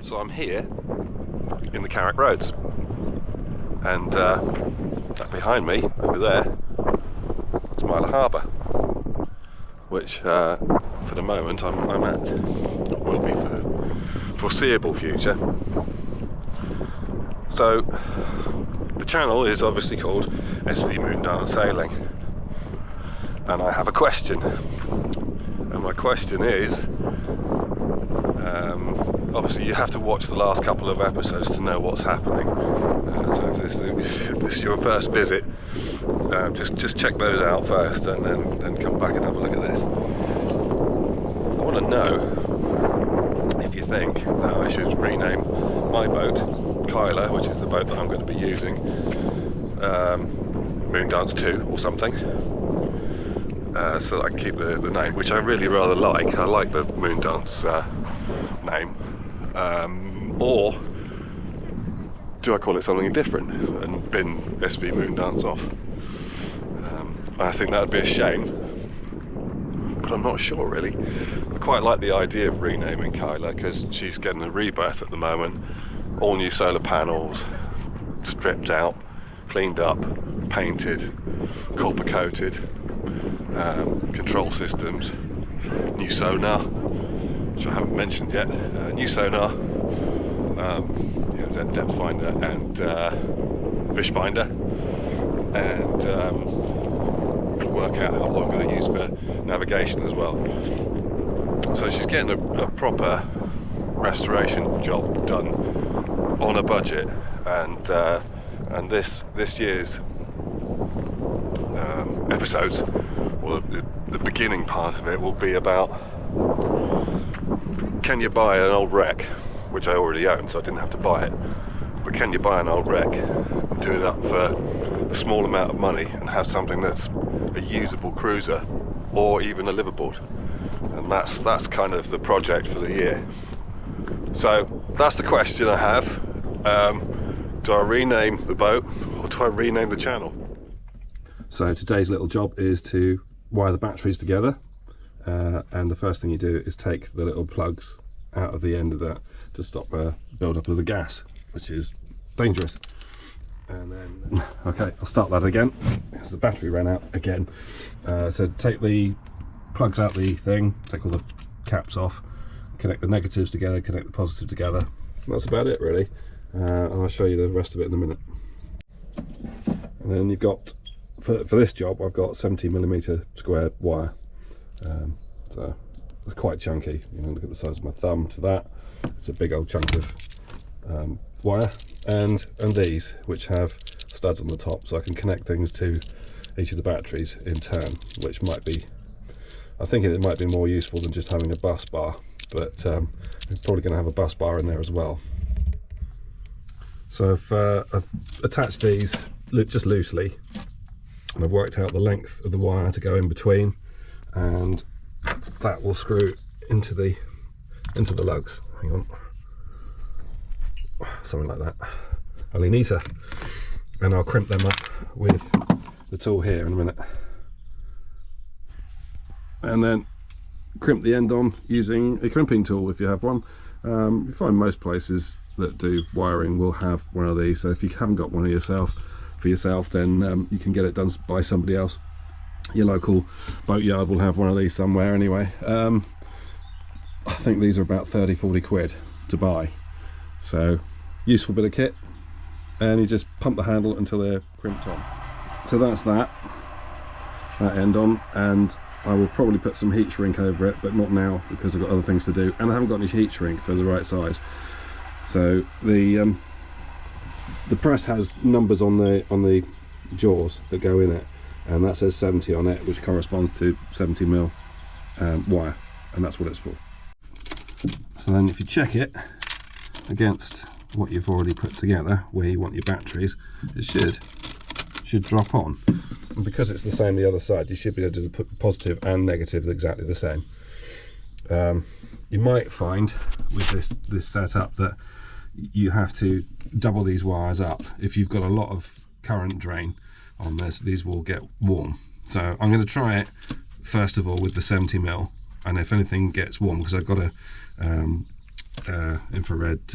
So I'm here in the Carrick Roads, and behind me, over there, is Myla Harbour, which for the moment I'm at, will be for the foreseeable future. So the channel is obviously called SV Moondance Sailing, and I have a question, and my question is, obviously you have to watch the last couple of episodes to know what's happening, so if this is your first visit, just check those out first, and then come back and have a look at this. I want to know if you think that I should rename my boat Kyla, which is the boat that I'm going to be using, Moondance 2 or something, so that I can keep the name, which I really rather like. I like the Moondance name, or do I call it something different and bin SV Moondance off? I think that would be a shame, but I'm not sure really. I quite like the idea of renaming Kyla because she's getting a rebirth at the moment. All new solar panels, stripped out, cleaned up, painted, copper coated, control systems, new sonar, which I haven't mentioned yet, new sonar, depth finder and fish finder, and work out what I'm going to use for navigation as well. So she's getting a proper restoration job done on a budget, and this year's episodes, or the beginning part of it, will be about, can you buy an old wreck, which I already own, so I didn't have to buy it, but can you buy an old wreck and do it up for a small amount of money and have something that's a usable cruiser or even a liveaboard? And that's kind of the project for the year. So that's the question I have. Do I rename the boat or do I rename the channel? So today's little job is to wire the batteries together, and the first thing you do is take the little plugs out of the end of that to stop build up of the gas, which is dangerous. And then okay, I'll start that again because the battery ran out again. So take the plugs out the thing, take all the caps off, connect the negatives together, connect the positive together. That's about it really, and I'll show you the rest of it in a minute. And then you've got, for this job, I've got 70mm square wire, so it's quite chunky. You know, look at the size of my thumb to that. It's a big old chunk of wire, and these, which have studs on the top, so I can connect things to each of the batteries in turn, which might be, I'm thinking it might be more useful than just having a bus bar, but I'm probably going to have a bus bar in there as well. So I've attached these just loosely, and I've worked out the length of the wire to go in between, and that will screw into the lugs. Hang on, something like that, only neater. And I'll crimp them up with the tool here in a minute, and then crimp the end on using a crimping tool if you have one. You find most places that do wiring will have one of these, so if you haven't got one for yourself, then you can get it done by somebody else. Your local boatyard will have one of these somewhere anyway. I think these are about 30-40 quid to buy, so useful bit of kit, and you just pump the handle until they're crimped on. So that's that end on, and I will probably put some heat shrink over it, but not now because I've got other things to do, and I haven't got any heat shrink for the right size. So the press has numbers on the jaws that go in it, and that says 70 on it, which corresponds to 70mm wire, and that's what it's for. So then if you check it against what you've already put together, where you want your batteries, it should drop on. And because it's the same the other side, you should be able to put positive and negatives exactly the same. You might find with this setup that you have to double these wires up. If you've got a lot of current drain on this, these will get warm. So I'm going to try it first of all with the 70mm, and if anything gets warm, because I've got infrared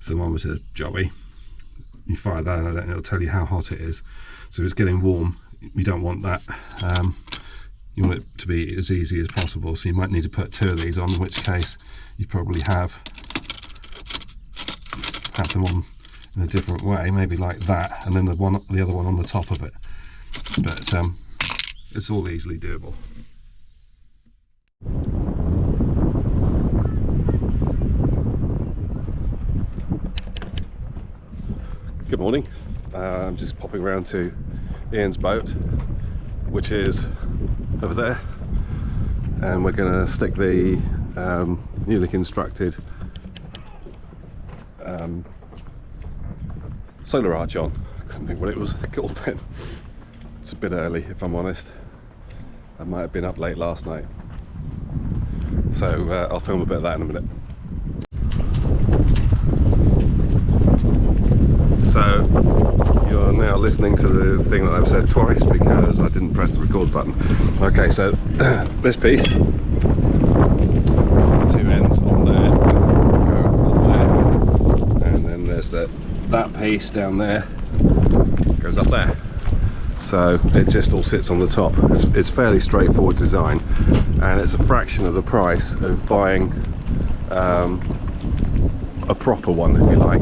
thermometer jobby. You fire that and it'll tell you how hot it is. So if it's getting warm, you don't want that. You want it to be as easy as possible, so you might need to put 2 of these on, in which case you probably have them on in a different way, maybe like that, and then the other one on the top of it. But it's all easily doable. Good morning. I'm just popping around to Ian's boat, which is over there, and we're going to stick the newly constructed solar arch on. I couldn't think what it was called then. It's a bit early, if I'm honest. I might have been up late last night, so I'll film a bit of that in a minute. So you're now listening to the thing that I've said twice because I didn't press the record button. Okay, so this piece, 2 ends on there, and then there's that piece down there, goes up there. So it just all sits on the top. It's fairly straightforward design, and it's a fraction of the price of buying a proper one, if you like.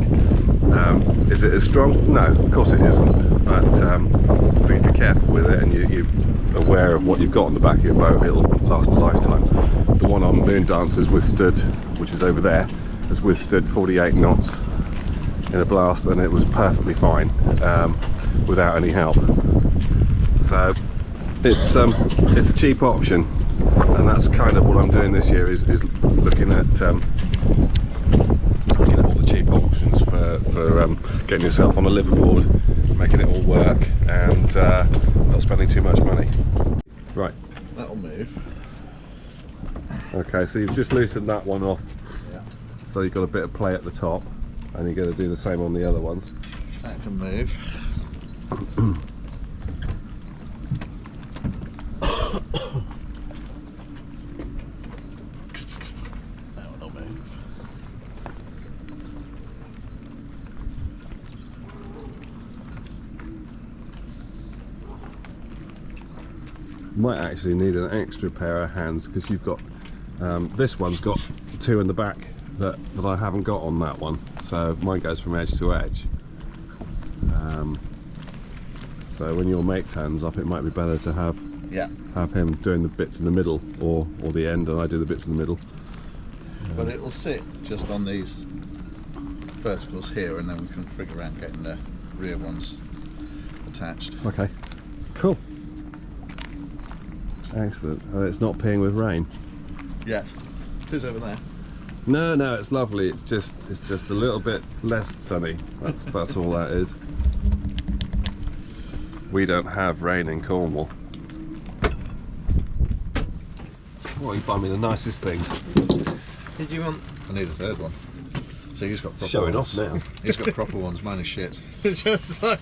Is it as strong? No, of course it isn't, but I think if you're careful with it and you're aware of what you've got on the back of your boat, it'll last a lifetime. The one on Moondance has withstood, which is over there, has withstood 48 knots in a blast, and it was perfectly fine without any help. So it's a cheap option, and that's kind of what I'm doing this year, is looking at all the cheap options for getting yourself on a liverboard, making it all work, and not spending too much money. Right, that'll move. Okay, so you've just loosened that one off. Yeah. So you've got a bit of play at the top, and you're going to do the same on the other ones. That can move. That one will move. You might actually need an extra pair of hands, because you've got this one's got 2 in the back that I haven't got on that one, so mine goes from edge to edge. So when your mate turns up, it might be better to have him doing the bits in the middle, or the end, and I do the bits in the middle. But it'll sit just on these verticals here, and then we can figure out getting the rear ones attached. Okay, cool. Excellent. And it's not peeing with rain Yet. It is over there. No, it's lovely. It's just a little bit less sunny. That's all that is. We don't have rain in Cornwall. Well, you find me the nicest things. Did you want? I need a third one. See, he's got proper Showing ones. off now. He's got proper ones. Mine is shit. Just like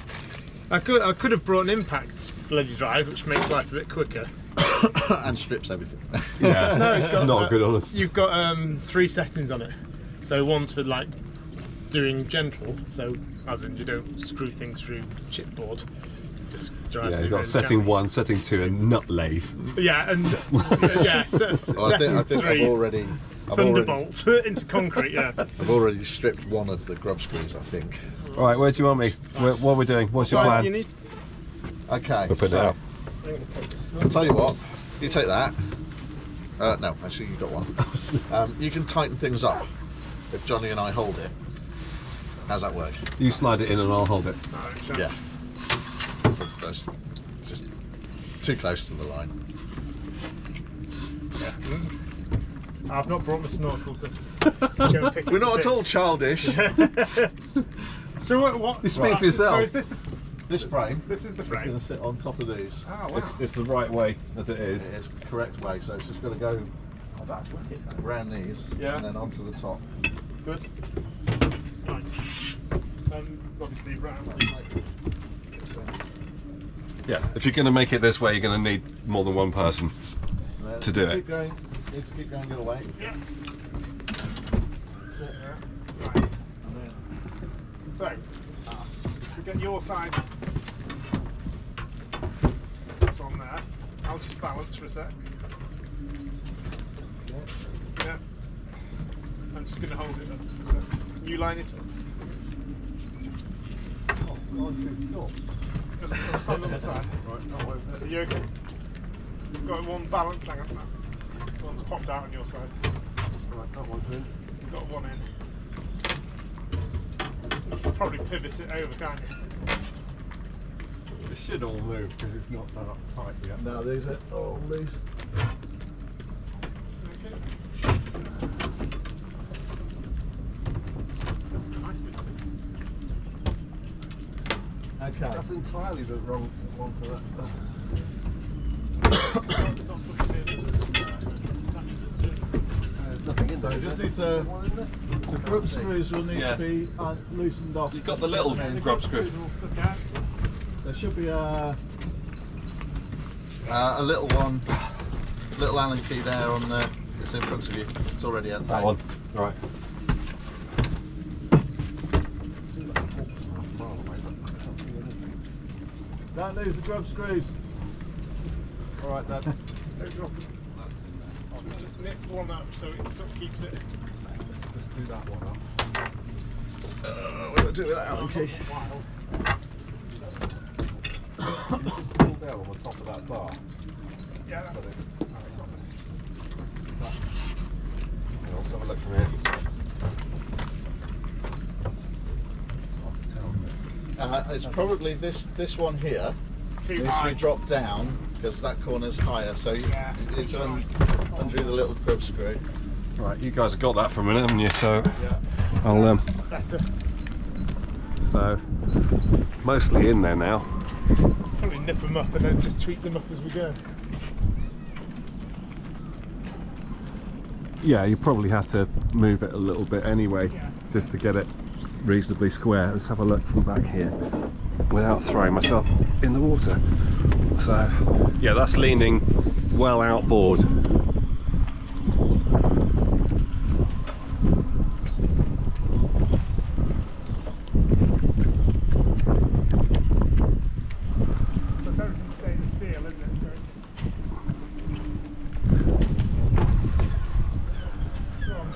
I could have brought an impact bloody drive, which makes life a bit quicker. And strips everything. Yeah. No, it's got not good, honest. You've got 3 settings on it. So one's for like doing gentle, so as in you don't screw things through chipboard. Just drive. Yeah, you've got setting 1, setting 2, and nut lathe. Yeah, and setting 3. I've already Thunderbolt into concrete. Yeah. I've already stripped one of the grub screws, I think. All right, where do you want me? What are we doing? What's your What plan? size do you need? Okay, We'll put it out. I'm going to take this. I'll tell you what, you take that. No, actually you got one. You can tighten things up if Johnny and I hold it. How's that work? You slide it in and I'll hold it. Alright, sure. Yeah. That's just too close to the line. Yeah. I've not brought my snorkel to go and pick We're up not the at all bits. childish. So what? You speak for yourself. So is this the? This frame This is the is going frame. to sit on top of these. Oh wow. It's the right way as it is. It is the correct way, so it's just going to go Oh, that's wicked. around these Yeah. and then onto the top. Good. Right. Obviously round. Yeah. If you're going to make it this way, you're going to need more than one person. And then To do keep it. Going, need to keep going the other way. Yeah. That's it. Yeah. Right. So, we get your side. That's on there. I'll just balance for a sec. Yeah. I'm just going to hold it up for a sec. Can you line it up? Just stand on the side. Right. Are you okay? You've got one balance, hang on now. One's popped out on your side. Right, that one's in. You've got one in. You can probably pivot it over, can't you? It should all move because it's not that tight yet. Now these are all loose. Okay. Nice bits in. Okay. That's entirely the wrong one for that. It's not stuck in there, is it? That means it's dirty. There's nothing in So there. we just need Is there to. one in there? The grub screws will need Yeah. to be loosened off. You've got the little The grub screw. screws are all stuck out. There should be a little one, little Allen key there on the. It's in front of you. It's already at That one. Right. Don't lose the grub screws. Alright, Dad. Don't drop it. I'll just nip one up so it sort of keeps it. Let's do that one up. What do I do with that Allen key? Wild. Just pull down on the top of that bar. Yeah, So that's it's, it. Let's have a look from here. it's hard to tell. It's probably this one here Too needs to high. be dropped down because that corner's higher. So you Yeah. need to undo the little grub screw. Right, you guys have got that for a minute, haven't you? So Yeah. I'll Better. so mostly in there now. Probably nip them up and then just tweak them up as we go. Yeah, you probably have to move it a little bit anyway, Yeah. just to get it reasonably square. Let's have a look from back here without throwing myself in the water. So yeah, that's leaning well outboard. But everything's stainless steel, isn't it? Strong.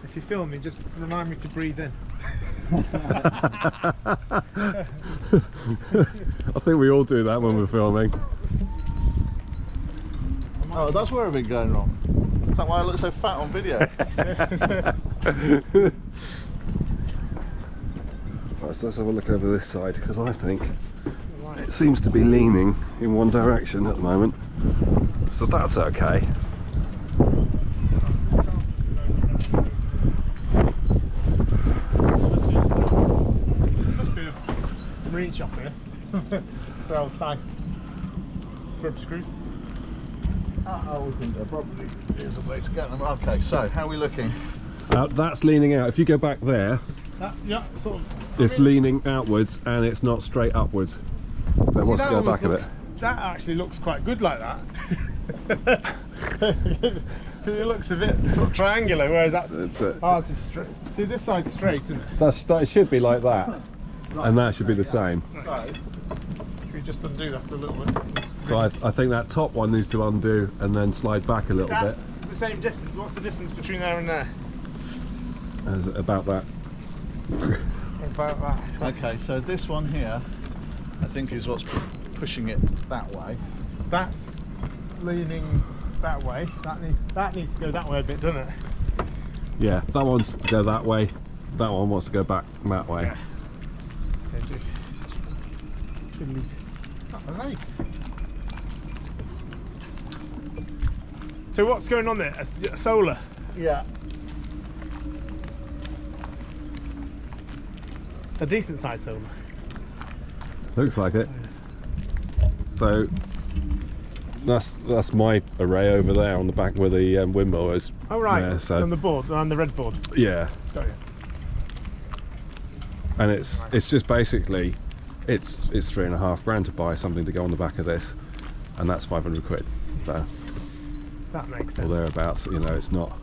If you film me, just remind me to breathe in. I think we all do that when we're filming. Oh, that's where I've been going wrong. Is that why I look so fat on video? Right, so let's have a look over this side, because I think Right. it seems to be leaning in one direction at the moment. So that's okay. Must be a marine shop here. Sells nice grub screws. I would think there probably is a way to get them. Okay, so how are we looking? That's leaning out. If you go back there, That, yeah, sort of. it's leaning outwards and it's not straight upwards. So it wants to go back a bit. That actually looks quite good like that. Because it looks a bit sort of triangular, whereas that ours is straight. See, this side's straight, isn't it? That should be like that, and that should be the same. So, Should we just undo that a little bit? So I think that top one needs to undo and then slide back a Is little that bit. the same distance? What's the distance between there and there? About that. About that. okay, so this one here, I think is what's pushing it that way. That's leaning that way. That needs to go that way a bit, doesn't it? Yeah, that wants to go that way. That one wants to go back that way. Yeah. They do. Oh, nice. So what's going on there? A solar. Yeah. A decent sized solar. Looks like it. So that's my array over there on the back where the windmill is. Oh right, there, so on the board, on the red board. yeah, Got you. and it's just basically it's £3.5 grand to buy something to go on the back of this. and that's 500 quid. So, That makes or sense. thereabouts, you know, it's not.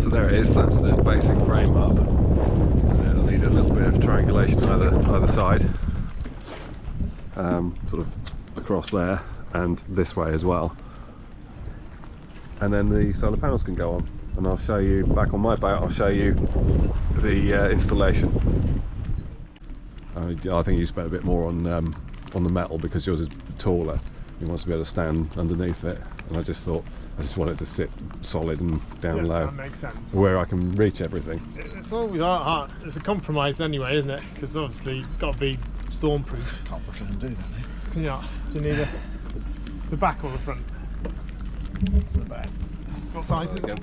So there it is, that's the basic frame up. And it'll need a little bit of triangulation either side. Sort of across there and this way as well. And then the solar panels can go on. And I'll show you, back on my boat, I'll show you the installation. I think you spent a bit more on the metal because yours is taller. He wants to be able to stand underneath it, and I just want it to sit solid and down low, That makes sense. where I can reach everything. It's always hard. It's a compromise anyway, isn't it? Because obviously it's got to be stormproof. Can't fucking undo that, eh? Yeah. Do you need the back or the front? The back. What size is it?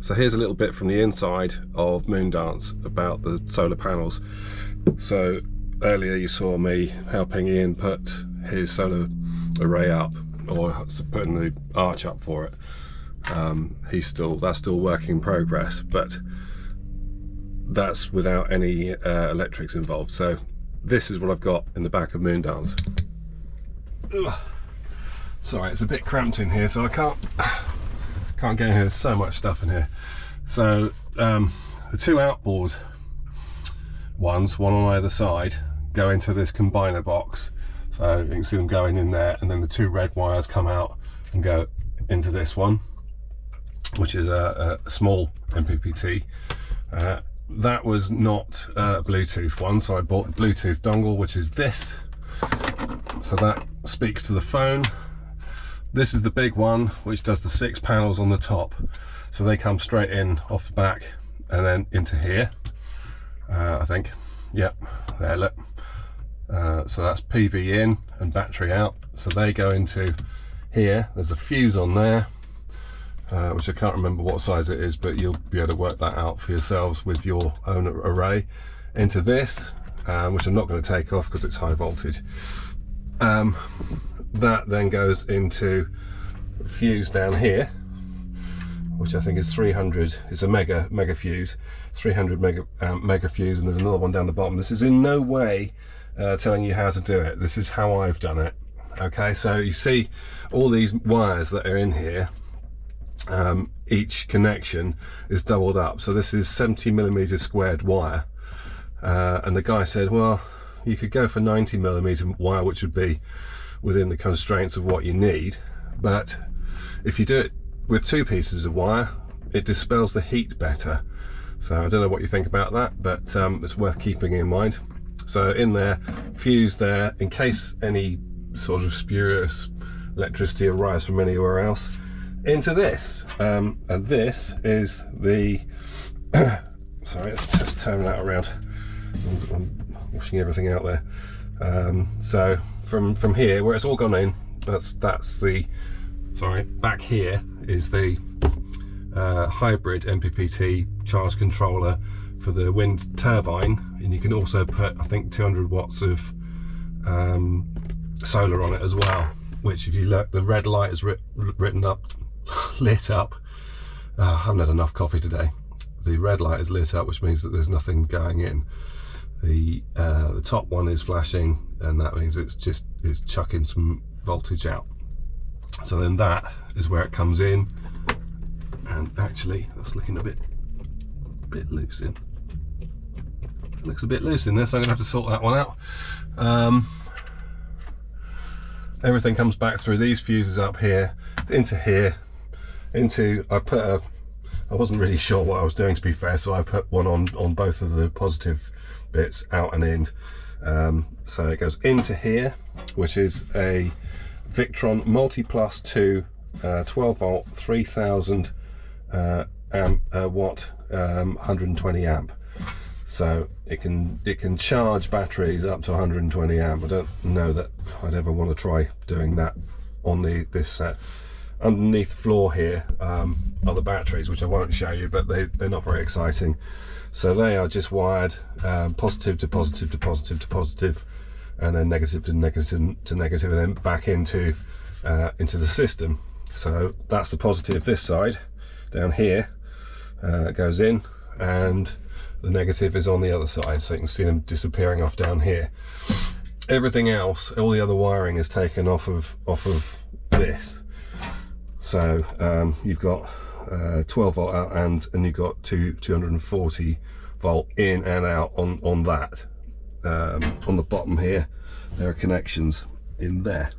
So here's a little bit from the inside of Moondance about the solar panels. So earlier you saw me helping Ian put his solar array up, or putting the arch up for it. That's still work in progress, but that's without any electrics involved. So this is what I've got in the back of Moondance. Ugh. Sorry, it's a bit cramped in here, so I can't get in here. There's so much stuff in here. So the two outboard ones, one on either side, go into this combiner box. So you can see them going in there, and then the two red wires come out and go into this one, which is a small MPPT. That was not a Bluetooth one, so I bought a Bluetooth dongle, which is this. So that speaks to the phone. This is the big one, which does the 6 panels on the top. So they come straight in off the back and then into here, I think. Yep, there, look. So that's PV in and battery out. So they go into here. There's a fuse on there, which I can't remember what size it is, but you'll be able to work that out for yourselves with your own array. Into this, which I'm not going to take off because it's high voltage. That then goes into fuse down here, which I think is 300. It's a mega fuse, 300 mega fuse, and there's another one down the bottom. This is in no way telling you how to do it. This is how I've done it. Okay, so you see all these wires that are in here. Each connection is doubled up. So this is 70 millimeter squared wire, and the guy said, well, you could go for 90 millimeter wire, which would be within the constraints of what you need, but if you do it with 2 pieces of wire, it dispels the heat better. So I don't know what you think about that, but it's worth keeping in mind. So in there, fuse there, in case any sort of spurious electricity arrives from anywhere else, into this. And this is the sorry, let's just turn that around. I'm washing everything out there. So from here, where it's all gone in, that's the, sorry, back here is the hybrid MPPT charge controller for the wind turbine, and you can also put, I think, 200 watts of solar on it as well, which, if you look, the red light is lit up. I haven't had enough coffee today. The red light is lit up, which means that there's nothing going in. The top one is flashing, and that means it's chucking some voltage out. So then that is where it comes in, and actually that's looking a bit loose in. It looks a bit loose in there, so I'm gonna have to sort that one out. Everything comes back through these fuses up here, into here, into, I wasn't really sure what I was doing, to be fair, so I put one on both of the positive bits, out and in. So it goes into here, which is a Victron Multi-Plus 2 12 volt 3000 watt 120 amp. So it can charge batteries up to 120 amp. I don't know that I'd ever want to try doing that on this set. Underneath the floor here are the batteries, which I won't show you, but they're not very exciting. So they are just wired positive to positive to positive to positive, and then negative to negative to negative, and then back into the system. So that's the positive this side. Down here goes in, and the negative is on the other side, so you can see them disappearing off down here. everything else, all the other wiring is taken off of this. So you've got 12 volt out and you've got 240 volt in and out on that. On the bottom here there are connections in there.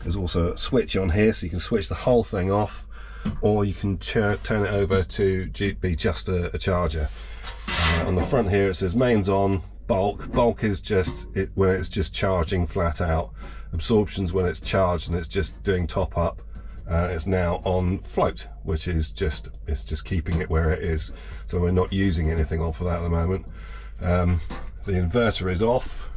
There's also a switch on here, so you can switch the whole thing off, or you can turn it over to be just a charger. On the front here it says mains on, bulk is just when it's just charging flat out, absorption's when it's charged and it's just doing top up. It's now on float, which is just keeping it where it is, so we're not using anything off of that at the moment. The inverter is off.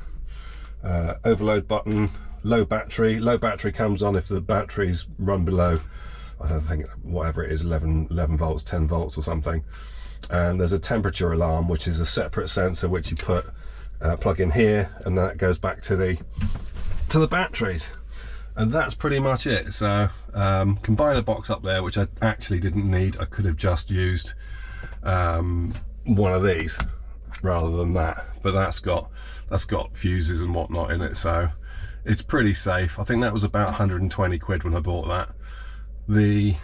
Overload button, low battery comes on if the batteries run below, I don't think, whatever it is, 11 volts, 10 volts or something. And there's a temperature alarm, which is a separate sensor which you plug in here, and that goes back to the batteries. And that's pretty much it. So combiner box up there, which I actually didn't need. I could have just used one of these rather than that, but that's got fuses and whatnot in it, so it's pretty safe. I think that was about 120 quid when I bought that. The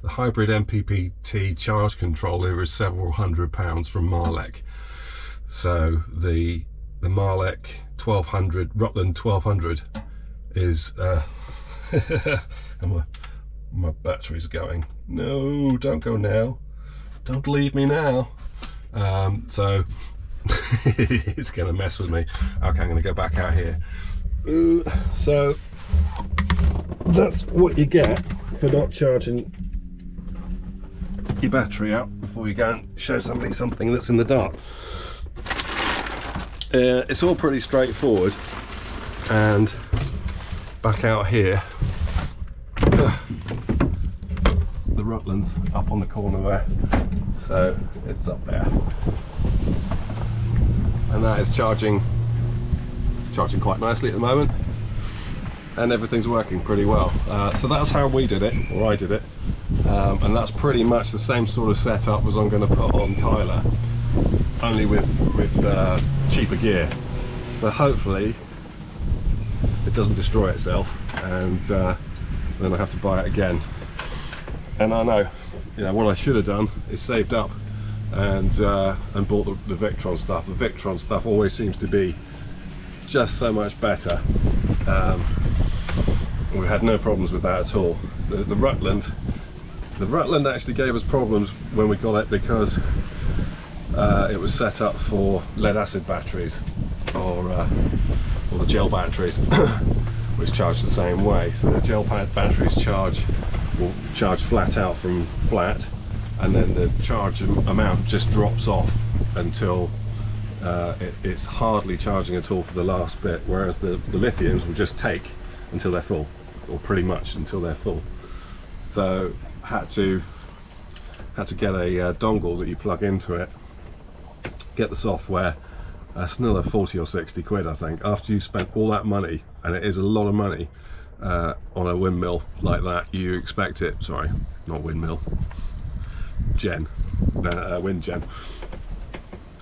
hybrid MPPT charge controller is several £100 from Marlec. So the Marlec 1200, Rutland 1200 is and my battery's going. No, don't go now, don't leave me now. So it's gonna mess with me. Okay, I'm gonna go back out here. So that's what you get for not charging your battery up before you go and show somebody something that's in the dark. It's all pretty straightforward. And back out here, the Rutland's up on the corner there, so it's up there, and that is charging. It's charging quite nicely at the moment, and everything's working pretty well. So that's how we did it, or I did it, and that's pretty much the same sort of setup as I'm going to put on Kyla, only with cheaper gear. So hopefully it doesn't destroy itself, and then I have to buy it again. And I know, what I should have done is saved up and bought the Victron stuff. The Victron stuff always seems to be just so much better. We had no problems with that at all. The Rutland actually gave us problems when we got it, because it was set up for lead acid batteries, or the gel batteries, which charge the same way. So the gel batteries will charge flat out from flat, and then the charge amount just drops off until it's hardly charging at all for the last bit, whereas the lithiums will just take until they're full, or pretty much until they're full. So had to get a dongle that you plug into it, get the software. That's another 40 or 60 quid, I think, after you've spent all that money, and it is a lot of money on a windmill like that. You expect it, sorry, not windmill, wind gen.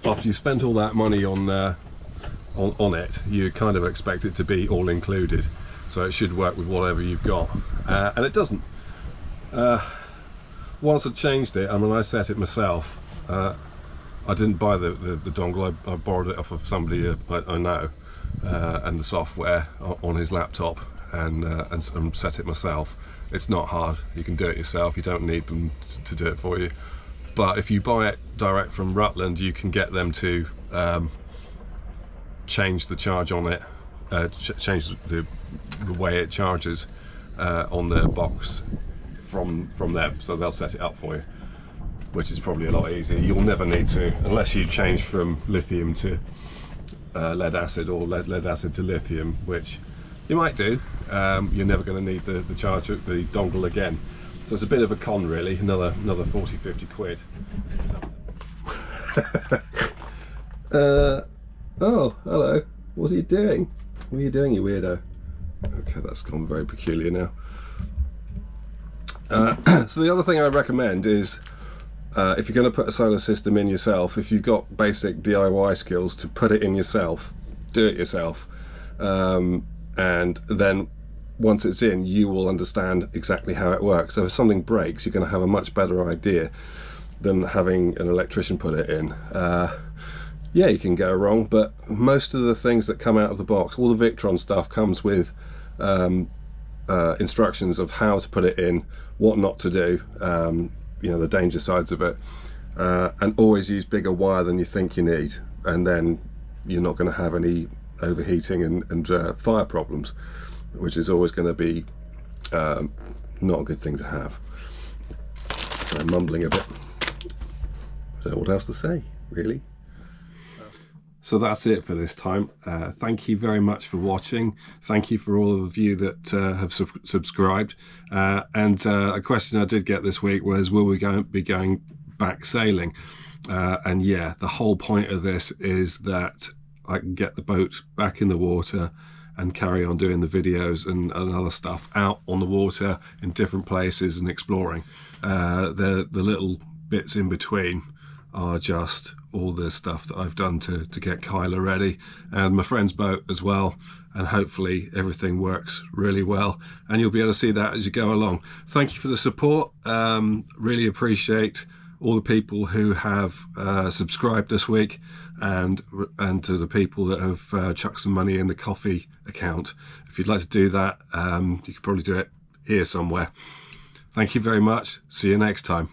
After you've spent all that money on it, you kind of expect it to be all included, so it should work with whatever you've got, and it doesn't. Once I changed it, I set it myself. I didn't buy the dongle. I borrowed it off of somebody I know, and the software on his laptop, and set it myself. It's not hard. You can do it yourself. You don't need them to do it for you. But if you buy it direct from Rutland, you can get them to change the charge on it, change the way it charges on the box from them. So they'll set it up for you, which is probably a lot easier. You'll never need to, unless you change from lithium to lead acid, or lead acid to lithium, which you might do. You're never going to need the dongle again. So it's a bit of a con, really. Another 40-50 quid. Oh, hello. What are you doing? What are you doing, you weirdo? Okay, that's gone very peculiar now. So the other thing I recommend is, if you're going to put a solar system in yourself, if you've got basic DIY skills, to put it in yourself, do it yourself. and then once it's in, you will understand exactly how it works. So if something breaks, you're going to have a much better idea than having an electrician put it in. Yeah, you can go wrong, but most of the things that come out of the box, all the Victron stuff comes with instructions of how to put it in, what not to do, you know, the danger sides of it, and always use bigger wire than you think you need, and then you're not going to have any overheating and fire problems, which is always going to be not a good thing to have. So I'm mumbling a bit. I don't know what else to say, really. So that's it for this time. Thank you very much for watching. Thank you for all of you that have subscribed. And a question I did get this week was, will we be going back sailing? And yeah, the whole point of this is that I can get the boat back in the water and carry on doing the videos and other stuff out on the water in different places and exploring. The little bits in between are just all the stuff that I've done to get Kyla ready, and my friend's boat as well, and hopefully everything works really well, and you'll be able to see that as you go along. Thank you for the support. Really appreciate all the people who have subscribed this week, and to the people that have chucked some money in the coffee account. If you'd like to do that, you could probably do it here somewhere. Thank you very much. See you next time.